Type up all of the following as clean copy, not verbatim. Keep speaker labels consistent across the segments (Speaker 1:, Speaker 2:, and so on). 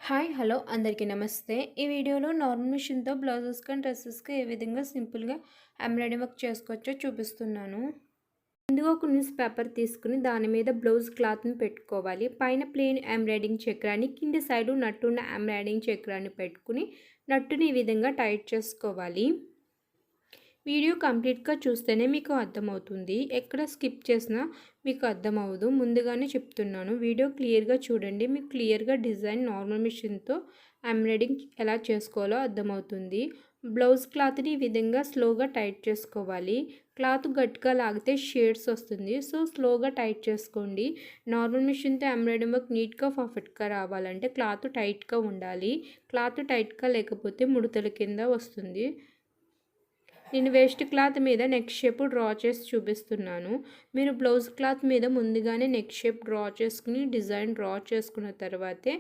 Speaker 1: Hi hello అందరికీ నమస్తే. ఈ వీడియోలో నార్మల్ మిషన్‌తో బ్లౌజెస్‌కి అండ్ డ్రెసెస్‌కి ఏ విధంగా సింపుల్‌గా ఎంబ్రాయిడరీ వర్క్ చేసుకోవచ్చో చూపిస్తున్నాను. ముందుగా ఒక న్యూస్ పేపర్ తీసుకుని దాని మీద బ్లౌజ్ క్లాత్‌ని పెట్టుకోవాలి. పైన ప్లెయిన్ ఎంబ్రాయిడింగ్ చక్రాన్ని, కింది సైడు నట్టున్న ఎంబ్రాయిడింగ్ చక్రాన్ని పెట్టుకుని నట్టుని ఈ విధంగా టైట్ చేసుకోవాలి. వీడియో కంప్లీట్గా చూస్తేనే మీకు అర్థమవుతుంది. ఎక్కడ స్కిప్ చేసినా మీకు అర్థమవ్వదు. ముందుగానే చెప్తున్నాను. వీడియో క్లియర్గా చూడండి. మీకు క్లియర్గా డిజైన్ నార్మల్ మిషన్తో ఎంబ్రాయిడింగ్ ఎలా చేసుకోవాలో అర్థమవుతుంది. బ్లౌజ్ క్లాత్ని ఈ విధంగా స్లోగా టైట్ చేసుకోవాలి. క్లాత్ గట్టిగా లాగితే షేడ్స్ వస్తుంది. సో స్లోగా టైట్ చేసుకోండి. నార్మల్ మిషన్తో ఎంబ్రాయిడింగ్ వర్క్ నీట్గా పర్ఫెక్ట్గా రావాలంటే క్లాత్ టైట్గా ఉండాలి. క్లాత్ టైట్గా లేకపోతే ముడతల కింద వస్తుంది. నేను వేస్ట్ క్లాత్ మీద నెక్ షేప్ డ్రా చేసి చూపిస్తున్నాను. మీరు బ్లౌజ్ క్లాత్ మీద ముందుగానే నెక్ షేప్ డ్రా చేసుకుని డిజైన్ డ్రా చేసుకున్న తర్వాతే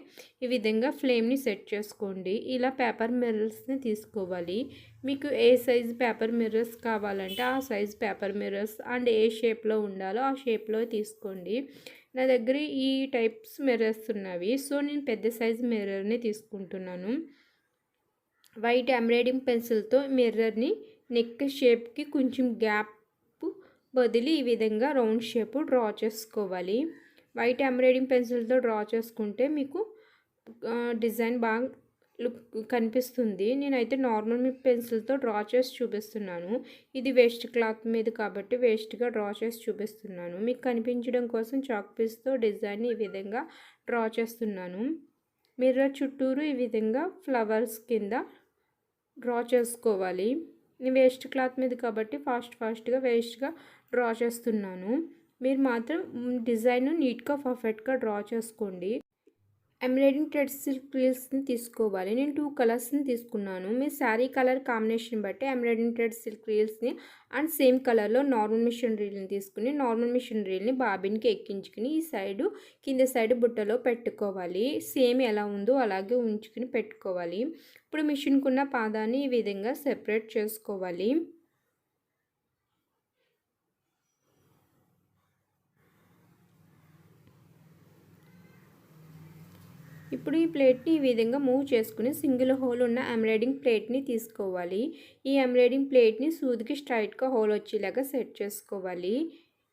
Speaker 1: ఈ విధంగా ఫ్లేమ్ని సెట్ చేసుకోండి. ఇలా పేపర్ మిర్రర్స్ని తీసుకోవాలి. మీకు ఏ సైజ్ పేపర్ మిర్రర్స్ కావాలంటే ఆ సైజ్ పేపర్ మిర్రర్స్ అండ్ ఏ షేప్లో ఉండాలో ఆ షేప్లో తీసుకోండి. నా దగ్గర ఈ టైప్స్ మిర్రర్స్ ఉన్నవి. సో నేను పెద్ద సైజ్ మిర్రర్ని తీసుకుంటున్నాను. వైట్ ఎంబ్రాయిడింగ్ పెన్సిల్తో మిర్రర్ని నెక్ షేప్కి కొంచెం గ్యాప్ వదిలి ఈ విధంగా రౌండ్ షేప్ డ్రా చేసుకోవాలి. వైట్ ఎంబ్రాయిడింగ్ పెన్సిల్తో డ్రా చేసుకుంటే మీకు డిజైన్ బాగా లుక్ కనిపిస్తుంది. నేనైతే నార్మల్ పెన్సిల్తో డ్రా చేసి చూపిస్తున్నాను. ఇది వేస్ట్ క్లాత్ మీద కాబట్టి వేస్ట్గా డ్రా చేసి చూపిస్తున్నాను. మీకు కనిపించడం కోసం చాక్ పీస్తో డిజైన్ ఈ విధంగా డ్రా చేస్తున్నాను. మిర్రర్ చుట్టూరు ఈ విధంగా ఫ్లవర్స్ కింద డ్రా చేసుకోవాలి. నేను వేస్ట్ క్లాత్ మీద కాబట్టి ఫాస్ట్గా వేస్ట్గా డ్రా చేస్తున్నాను. మీరు మాత్రం డిజైన్ నీట్గా పర్ఫెక్ట్గా డ్రా చేసుకోండి. ఎంబ్రాయిడింగ్ థ్రెడ్ సిల్క్ రీల్స్ని తీసుకోవాలి. నేను 2 కలర్స్ని తీసుకున్నాను. మీ శారీ కలర్ కాంబినేషన్ బట్టి ఎంబ్రాయిడింగ్ థ్రెడ్ సిల్క్ రీల్స్ని అండ్ సేమ్ కలర్లో నార్మల్ మిషన్ రీల్ని తీసుకుని నార్మల్ మిషన్ రీల్ని బాబిన్కి ఎక్కించుకుని ఈ సైడు కింద సైడు బుట్టలో పెట్టుకోవాలి. సేమ్ ఎలా ఉందో అలాగే ఉంచుకుని పెట్టుకోవాలి. ఇప్పుడు మిషన్కున్న పాదాన్ని ఈ విధంగా సెపరేట్ చేసుకోవాలి. ఇప్పుడు ఈ ప్లేట్ని ఈ విధంగా మూవ్ చేసుకుని సింగిల్ హోల్ ఉన్న ఎంబ్రాయిడింగ్ ప్లేట్ని తీసుకోవాలి. ఈ ఎంబ్రాయిడింగ్ ప్లేట్ని సూదికి స్ట్రైట్గా హోల్ వచ్చేలాగా సెట్ చేసుకోవాలి.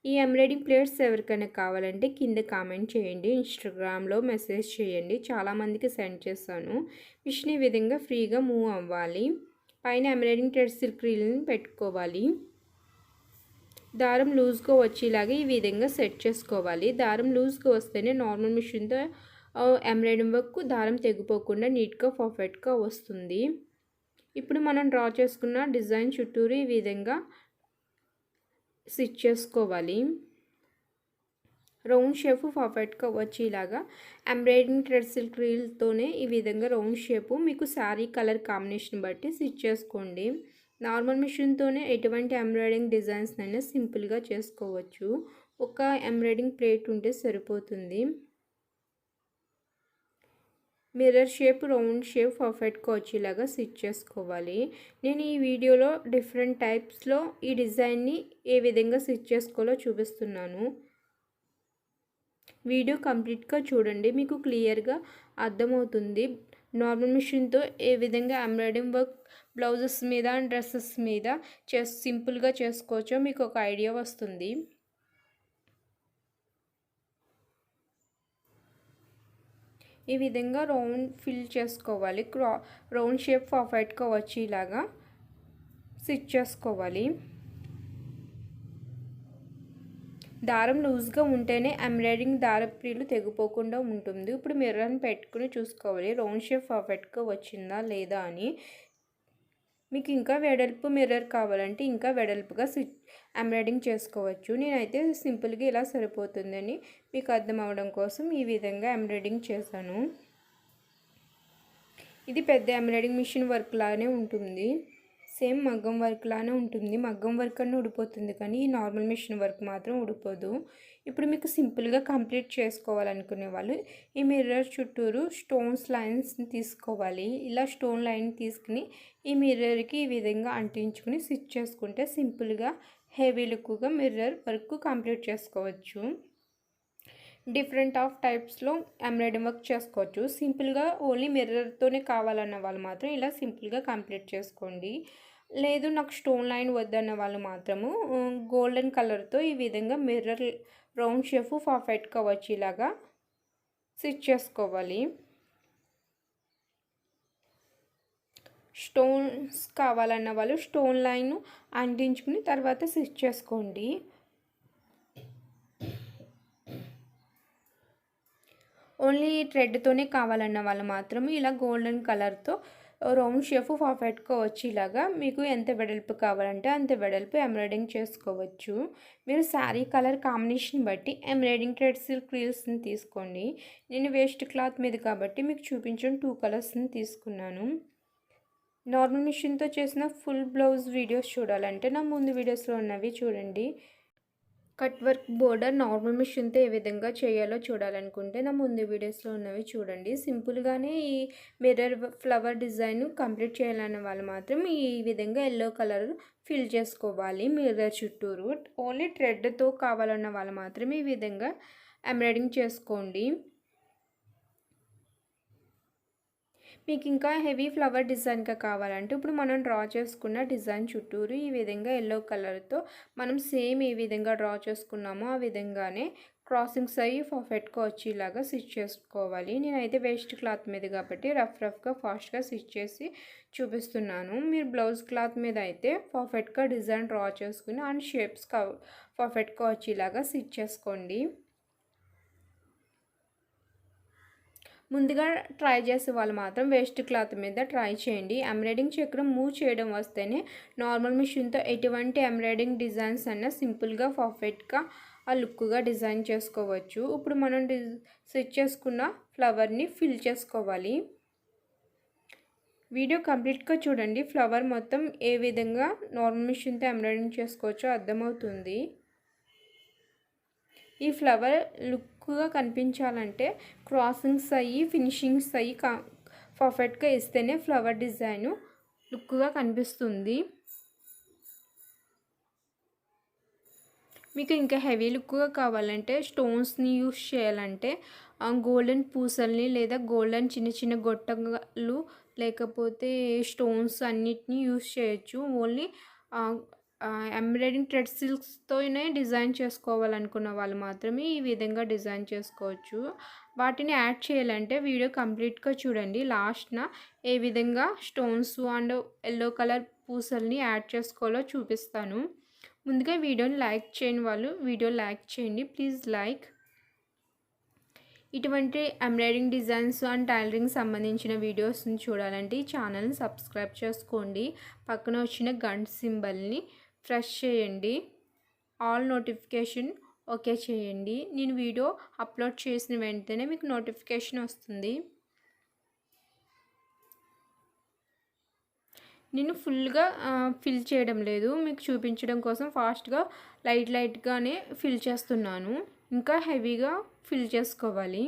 Speaker 1: ఈ ఎంబ్రాయిడింగ్ ప్లేట్స్ ఎవరికైనా కావాలంటే కింద కామెంట్ చేయండి. ఇన్స్టాగ్రామ్లో మెసేజ్ చేయండి. చాలామందికి సెండ్ చేశాను. మిషన్ ఈ విధంగా ఫ్రీగా మూవ్ అవ్వాలి. పైన ఎంబ్రాయిడింగ్ థ్రెడ్ సిల్క్ రీల్ని పెట్టుకోవాలి. దారం లూజ్గా వచ్చేలాగా ఈ విధంగా సెట్ చేసుకోవాలి. దారం లూజ్గా వస్తేనే నార్మల్ మిషన్తో ఎంబ్రాయిడింగ్ వర్క్ దారం తెగిపోకుండా నీట్గా పర్ఫెక్ట్గా వస్తుంది. ఇప్పుడు మనం డ్రా చేసుకున్న డిజైన్ చుట్టూరు ఈ విధంగా స్టిచ్ చేసుకోవాలి. రౌండ్ షేప్ పర్ఫెక్ట్గా వచ్చేలాగా ఎంబ్రాయిడింగ్ థ్రెడ్ సిల్క్ రీల్తోనే ఈ విధంగా రౌండ్ షేపు మీకు శారీ కలర్ కాంబినేషన్ బట్టి స్టిచ్ చేసుకోండి. నార్మల్ మిషన్తోనే ఎటువంటి ఎంబ్రాయిడింగ్ డిజైన్స్ అయినా సింపుల్గా చేసుకోవచ్చు. ఒక ఎంబ్రాయిడింగ్ ప్లేట్ ఉంటే సరిపోతుంది. మిర్రర్ షేప్ రౌండ్ షేప్ పర్ఫెక్ట్గా వచ్చేలాగా స్టిచ్ చేసుకోవాలి. నేను ఈ వీడియోలో డిఫరెంట్ టైప్స్లో ఈ డిజైన్ని ఏ విధంగా స్టిచ్ చేసుకోవాలో చూపిస్తున్నాను. వీడియో కంప్లీట్గా చూడండి. మీకు క్లియర్గా అర్థమవుతుంది. నార్మల్ మిషన్తో ఏ విధంగా ఎంబ్రాయిడింగ్ వర్క్ బ్లౌజెస్ మీద అండ్ డ్రెస్సెస్ మీద సింపుల్గా చేసుకోవచ్చో మీకు ఒక ఐడియా వస్తుంది. ఈ విధంగా రౌండ్ ఫిల్ చేసుకోవాలి. రౌండ్ షేప్ పర్ఫెక్ట్గా వచ్చేలాగా స్టిచ్ చేసుకోవాలి. దారం లూజ్గా ఉంటేనే ఎంబ్రాయిడింగ్ దారప్రీలు తెగిపోకుండా ఉంటుంది. ఇప్పుడు మిర్రర్ని పెట్టుకుని చూసుకోవాలి రౌండ్ షేప్ పర్ఫెక్ట్గా వచ్చిందా లేదా అని. మీకు ఇంకా వెడల్పు మిర్రర్ కావాలంటే ఇంకా వెడల్పుగా ఎంబ్రాయిడింగ్ చేసుకోవచ్చు. నేనైతే సింపుల్గా ఇలా సరిపోతుందని మీకు అర్థం అవ్వడం కోసం ఈ విధంగా ఎంబ్రాయిడింగ్ చేశాను. ఇది పెద్ద ఎంబ్రాయిడింగ్ మిషన్ వర్క్ లానే ఉంటుంది. సేమ్ మగ్గం వర్క్ లానే ఉంటుంది. మగ్గం వర్క్ అన్నీ ఉడిపోతుంది కానీ ఈ నార్మల్ మిషన్ వర్క్ మాత్రం ఉడిపోదు. ఇప్పుడు మీకు సింపుల్గా కంప్లీట్ చేసుకోవాలనుకునే వాళ్ళు ఈ మిర్రర్ చుట్టూరు స్టోన్స్ లైన్స్ని తీసుకోవాలి. ఇలా స్టోన్ లైన్ తీసుకుని ఈ మిర్రర్కి ఈ విధంగా అంటించుకుని స్టిచ్ చేసుకుంటే సింపుల్గా హెవీ లుక్గా మిర్రర్ వర్క్ కంప్లీట్ చేసుకోవచ్చు. డిఫరెంట్ ఆఫ్ టైప్స్లో ఎంబ్రాయిడరీ వర్క్ చేసుకోవచ్చు. సింపుల్గా ఓన్లీ మిర్రర్తోనే కావాలన్న వాళ్ళు మాత్రం ఇలా సింపుల్గా కంప్లీట్ చేసుకోండి. లేదు నాకు స్టోన్ లైన్ వద్దన్న వాళ్ళు మాత్రము గోల్డెన్ కలర్తో ఈ విధంగా మిర్రర్ రౌండ్ షేప్ పర్ఫెక్ట్గా వచ్చేలాగా స్టిచ్ చేసుకోవాలి. స్టోన్స్ కావాలన్న వాళ్ళు స్టోన్ లైన్ అంటించుకుని తర్వాత స్టిచ్ చేసుకోండి. ఓన్లీ థ్రెడ్తోనే కావాలన్న వాళ్ళు మాత్రం ఇలా గోల్డెన్ కలర్తో రౌండ్ షేప్ పర్ఫెక్ట్గా వచ్చేలాగా మీకు ఎంత వెడల్పు కావాలంటే అంత వెడల్పు ఎంబ్రాయిడింగ్ చేసుకోవచ్చు. మీరు శారీ కలర్ కాంబినేషన్ బట్టి ఎంబ్రాయిడింగ్ థ్రెడ్ సిల్క్ రీల్స్ని తీసుకోండి. నేను వేస్ట్ క్లాత్ మీద కాబట్టి మీకు చూపించిన 2 కలర్స్ని తీసుకున్నాను. నార్మల్ మిషన్తో చేసిన ఫుల్ బ్లౌజ్ వీడియోస్ చూడాలంటే నా ముందు వీడియోస్లో ఉన్నవి చూడండి. కట్ వర్క్ బోర్డర్ నార్మల్ మిషన్తో ఏ విధంగా చేయాలో చూడాలనుకుంటే నా ముందు వీడియోస్లో ఉన్నవి చూడండి. సింపుల్గానే ఈ మిర్రర్ ఫ్లవర్ డిజైన్ కంప్లీట్ చేయాలన్న వాళ్ళు మాత్రం ఈ విధంగా ఎల్లో కలర్ ఫిల్ చేసుకోవాలి. మిర్రర్ చుట్టూరు ఓన్లీ థ్రెడ్తో కావాలన్న వాళ్ళు మాత్రం ఈ విధంగా ఎంబ్రాయిడింగ్ చేసుకోండి. మీకు ఇంకా హెవీ ఫ్లవర్ డిజైన్గా కావాలంటే ఇప్పుడు మనం డ్రా చేసుకున్న డిజైన్ చుట్టూరు ఈ విధంగా ఎల్లో కలర్తో మనం సేమ్ ఏ విధంగా డ్రా చేసుకున్నామో ఆ విధంగానే క్రాసింగ్స్ అయ్యి పర్ఫెక్ట్గా వచ్చేలాగా స్టిచ్ చేసుకోవాలి. నేనైతే వేస్ట్ క్లాత్ మీద కాబట్టి రఫ్గా ఫాస్ట్గా స్టిచ్ చేసి చూపిస్తున్నాను. మీరు బ్లౌజ్ క్లాత్ మీద అయితే పర్ఫెక్ట్గా డిజైన్ డ్రా చేసుకుని అండ్ షేప్స్ పర్ఫెక్ట్గా వచ్చేలాగా స్టిచ్ చేసుకోండి. ముందుగా ట్రై చేసే వాళ్ళు మాత్రం వేస్ట్ క్లాత్ మీద ట్రై చేయండి. ఎంబ్రాయిడింగ్ చక్రం మూవ్ చేయడం వస్తేనే నార్మల్ మిషన్తో ఎటువంటి ఎంబ్రాయిడింగ్ డిజైన్స్ అన్నా సింపుల్గా పర్ఫెక్ట్గా ఆ లుక్గా డిజైన్ చేసుకోవచ్చు. ఇప్పుడు మనం స్టిచ్ చేసుకున్న ఫ్లవర్ని ఫిల్ చేసుకోవాలి. వీడియో కంప్లీట్గా చూడండి. ఫ్లవర్ మొత్తం ఏ విధంగా నార్మల్ మిషన్తో ఎంబ్రాయిడింగ్ చేసుకోవచ్చో అర్థమవుతుంది. ఈ ఫ్లవర్ లుక్గా కనిపించాలంటే క్రాసింగ్స్ అయ్యి ఫినిషింగ్స్ అయ్యి పర్ఫెక్ట్గా ఇస్తేనే ఫ్లవర్ డిజైను లుక్గా కనిపిస్తుంది. మీకు ఇంకా హెవీ లుక్గా కావాలంటే స్టోన్స్ని యూస్ చేయాలంటే గోల్డెన్ పూసల్ని లేదా గోల్డెన్ చిన్న చిన్న గొట్టలు లేకపోతే స్టోన్స్ అన్నిటినీ యూస్ చేయొచ్చు. ఓన్లీ ఎంబ్రాయిడింగ్ థ్రెడ్ సిల్క్స్తోనే డిజైన్ చేసుకోవాలనుకున్న వాళ్ళు మాత్రమే ఈ విధంగా డిజైన్ చేసుకోవచ్చు. వాటిని యాడ్ చేయాలంటే వీడియో కంప్లీట్గా చూడండి. లాస్ట్న ఏ విధంగా స్టోన్స్ అండ్ ఎల్లో కలర్ పూసల్ని యాడ్ చేసుకోవాలో చూపిస్తాను. ముందుగా వీడియోని లైక్ చేయని వాళ్ళు వీడియో లైక్ చేయండి. Please like. ఇటువంటి ఎంబ్రాయిడింగ్ డిజైన్స్ అండ్ టైలరింగ్ సంబంధించిన వీడియోస్ని చూడాలంటే ఈ ఛానల్ని సబ్స్క్రైబ్ చేసుకోండి. పక్కన వచ్చిన గంట సింబల్ని ప్రెస్ చేయండి. ఆల్ నోటిఫికేషన్ ఓకే చేయండి. నేను వీడియో అప్లోడ్ చేసిన వెంటనే మీకు నోటిఫికేషన్ వస్తుంది. నేను ఫుల్గా ఫిల్ చేయడం లేదు, మీకు చూపించడం కోసం ఫాస్ట్గా లైట్గానే ఫిల్ చేస్తున్నాను. ఇంకా హెవీగా ఫిల్ చేసుకోవాలి.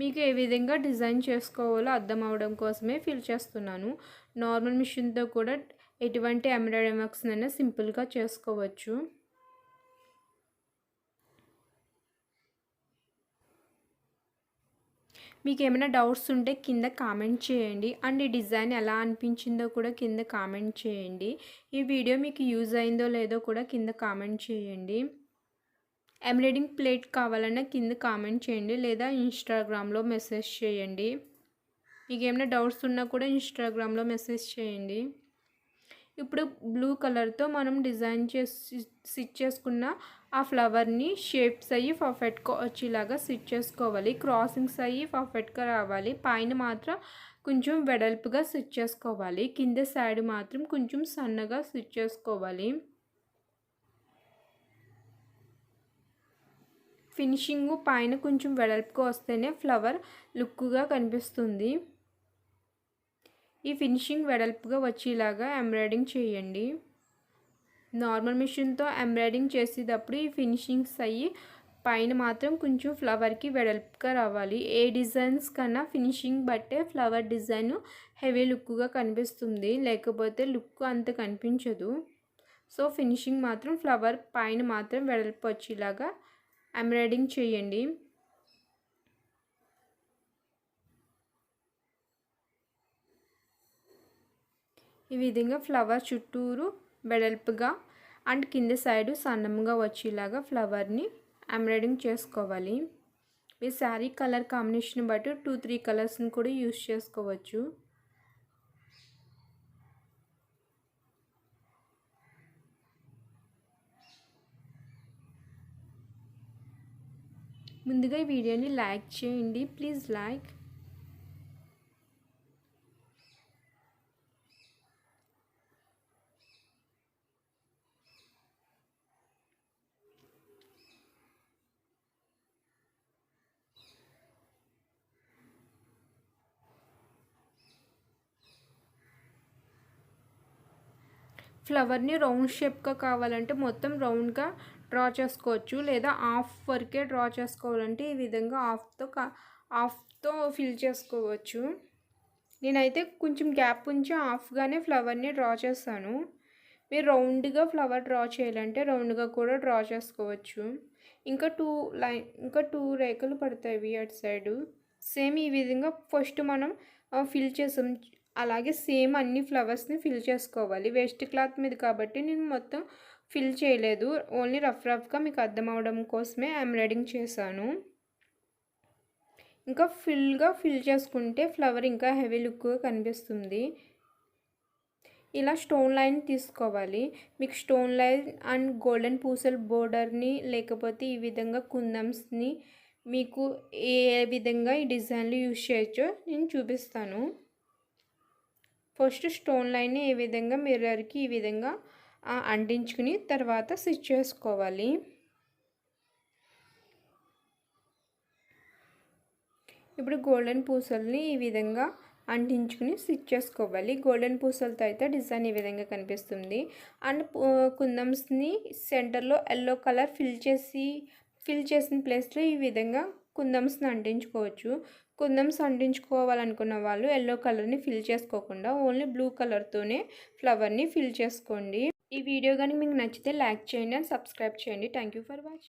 Speaker 1: మీకు ఏ విధంగా డిజైన్ చేసుకోవాలో అర్థం అవడం కోసమే ఫిల్ చేస్తున్నాను. నార్మల్ మిషన్తో కూడా ఎటువంటి ఎంబ్రాయిడరీ వర్క్స్ అయినా సింపుల్గా చేసుకోవచ్చు. మీకు ఏమైనా డౌట్స్ ఉంటే కింద కామెంట్ చేయండి. అండ్ ఈ డిజైన్ ఎలా అనిపించిందో కూడా కింద కామెంట్ చేయండి. ఈ వీడియో మీకు యూజ్ అయిందో లేదో కూడా కింద కామెంట్ చేయండి. ఎంబ్రాయిడింగ్ ప్లేట్ కావాలన్నా కింద కామెంట్ చేయండి లేదా ఇన్స్టాగ్రామ్లో మెసేజ్ చేయండి. మీకు ఏమైనా డౌట్స్ ఉన్నా కూడా ఇన్స్టాగ్రామ్లో మెసేజ్ చేయండి. ఇప్పుడు బ్లూ కలర్తో మనం డిజైన్ చేసి స్టిచ్ చేసుకున్న ఆ ఫ్లవర్ని షేప్స్ అయ్యి పర్ఫెక్ట్గా వచ్చేలాగా స్టిచ్ చేసుకోవాలి. క్రాసింగ్స్ అయ్యి పర్ఫెక్ట్గా రావాలి. పైన మాత్రం కొంచెం వెడల్పుగా స్టిచ్ చేసుకోవాలి. కింద సైడ్ మాత్రం కొంచెం సన్నగా స్టిచ్ చేసుకోవాలి. ఫినిషింగ్ పైన కొంచెం వెడల్పుగా వస్తేనే ఫ్లవర్ లుక్గా కనిపిస్తుంది. ఈ ఫినిషింగ్ వెడల్పుగా వచ్చేలాగా ఎంబ్రాయిడింగ్ చేయండి. నార్మల్ మిషన్తో ఎంబ్రాయిడింగ్ చేసేటప్పుడు ఈ ఫినిషింగ్స్ అయ్యి పైన మాత్రం కొంచెం ఫ్లవర్కి వెడల్పుగా రావాలి. ఏ డిజైన్స్ కన్నా ఫినిషింగ్ బట్టే ఫ్లవర్ డిజైన్ హెవీ లుక్గా కనిపిస్తుంది, లేకపోతే లుక్ అంత కనిపించదు. సో ఫినిషింగ్ మాత్రం ఫ్లవర్ పైన మాత్రం వెడల్పు వచ్చేలాగా ఎంబ్రాయిడింగ్ చేయండి. ఈ విధంగా ఫ్లవర్ చుట్టూరు వెడల్పుగా అండ్ కింద సైడు సన్నముగా వచ్చేలాగా ఫ్లవర్ని ఎంబ్రాయిడింగ్ చేసుకోవాలి. మీ శారీ కలర్ కాంబినేషన్ బట్టి 2-3 కలర్స్ని కూడా యూస్ చేసుకోవచ్చు. ముందుగా ఈ వీడియోని లైక్ చేయండి, ప్లీజ్ లైక్. ఫ్లవర్ని రౌండ్ షేప్గా కావాలంటే మొత్తం రౌండ్గా డ్రా చేసుకోవచ్చు, లేదా హాఫ్ వరకే డ్రా చేసుకోవాలంటే ఈ విధంగా హాఫ్తో ఫిల్ చేసుకోవచ్చు. నేనైతే కొంచెం గ్యాప్ ఉంచి హాఫ్గానే ఫ్లవర్ని డ్రా చేస్తాను. మీరు రౌండ్గా ఫ్లవర్ డ్రా చేయాలంటే రౌండ్గా కూడా డ్రా చేసుకోవచ్చు. ఇంకా టూ రేఖలు పడతాయి అటు సైడు. సేమ్ ఈ విధంగా ఫస్ట్ మనం ఫిల్ చేసాం, అలాగే సేమ్ అన్ని ఫ్లవర్స్ని ఫిల్ చేసుకోవాలి. వేస్ట్ క్లాత్ మీద కాబట్టి నేను మొత్తం ఫిల్ చేయలేదు, ఓన్లీ రఫ్గా మీకు అర్థం అవడం కోసమే ఎంబ్రాయిడింగ్ చేశాను. ఇంకా ఫిల్ చేసుకుంటే ఫ్లవర్ ఇంకా హెవీ లుక్గా కనిపిస్తుంది. ఇలా స్టోన్ లైన్ తీసుకోవాలి. మీకు స్టోన్ లైన్ అండ్ గోల్డెన్ పూసల్ బోర్డర్ని లేకపోతే ఈ విధంగా కుందమ్స్ని మీకు ఏ విధంగా ఈ డిజైన్లు యూజ్ చేయొచ్చో నేను చూపిస్తాను. ఫస్ట్ స్టోన్ లైన్ని ఏ విధంగా మిర్రర్కి ఈ విధంగా అంటించుకుని తర్వాత స్టిచ్ చేసుకోవాలి. ఇప్పుడు గోల్డెన్ పూసల్ని ఈ విధంగా అంటించుకుని స్టిచ్ చేసుకోవాలి. గోల్డెన్ పూసలతో అయితే డిజైన్ ఈ విధంగా కనిపిస్తుంది. అండ్ కుందమ్స్ని సెంటర్లో ఎల్లో కలర్ ఫిల్ చేసిన ప్లేస్లో ఈ విధంగా కుందమ్స్ని అంటించుకోవచ్చు. కుందమ్స్ అంటించుకోవాలనుకున్న వాళ్ళు ఎల్లో కలర్ని ఫిల్ చేసుకోకుండా ఓన్లీ బ్లూ కలర్తోనే ఫ్లవర్ని ఫిల్ చేసుకోండి. ఈ వీడియో కానీ మీకు నచ్చితే లైక్ చేయండి అండ్ సబ్స్క్రైబ్ చేయండి. Thank you for watching.